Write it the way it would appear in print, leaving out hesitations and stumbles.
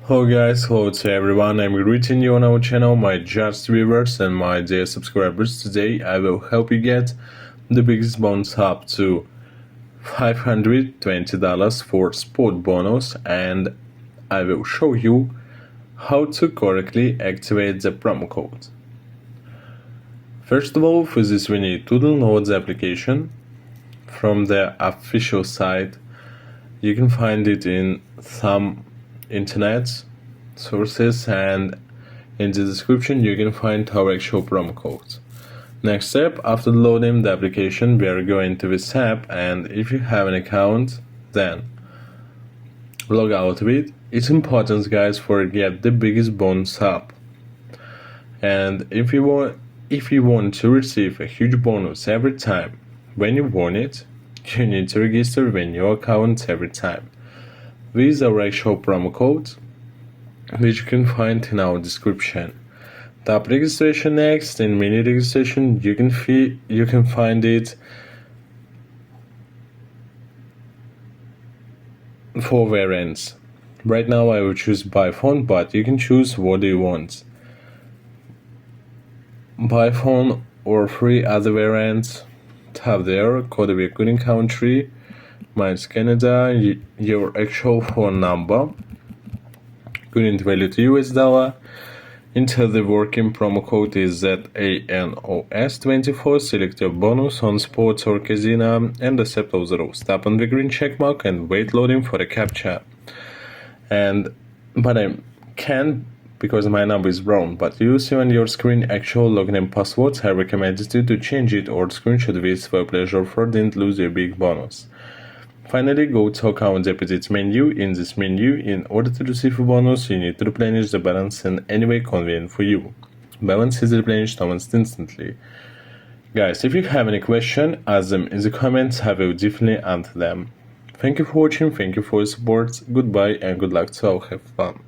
Hello guys, hello to everyone. I'm greeting you on our channel, my just viewers and my dear subscribers. Today I will help you get the biggest bonus up to $520 for sport bonus, and I will show you how to correctly activate the promo code. First of all, for this we need to download the application from the official site. You can find it in some internet sources, and in the description you can find our actual promo code. Next step, after loading the application, we are going to this app, and if you have an account, then log out of it. It's important, guys, for get the biggest bonus up. And if you want to receive a huge bonus every time when you won it, you need to register with your account every time. This is our actual promo code, which you can find in our description. Tap registration next. In mini registration, you can find it for variants. Right now I will choose by phone, but you can choose what you want. By phone or 3 other variants. Tap there, code of your current country, mine's Canada, your actual phone number, current value to US dollar. Enter the working promo code is ZANOS24, select your bonus on sports or casino and accept all the rules. Tap on the green check mark and wait loading for the captcha. But I can't because my number is brown, but you see on your screen actual login and passwords. I recommend you to change it or screenshot this for pleasure for didn't lose your big bonus. Finally, go to account deposit menu. In this menu, in order to receive a bonus, you need to replenish the balance in any way convenient for you. Balance is replenished almost instantly. Guys, if you have any question, ask them in the comments. I will definitely answer them. Thank you for watching, thank you for your support, goodbye and good luck to all, have fun.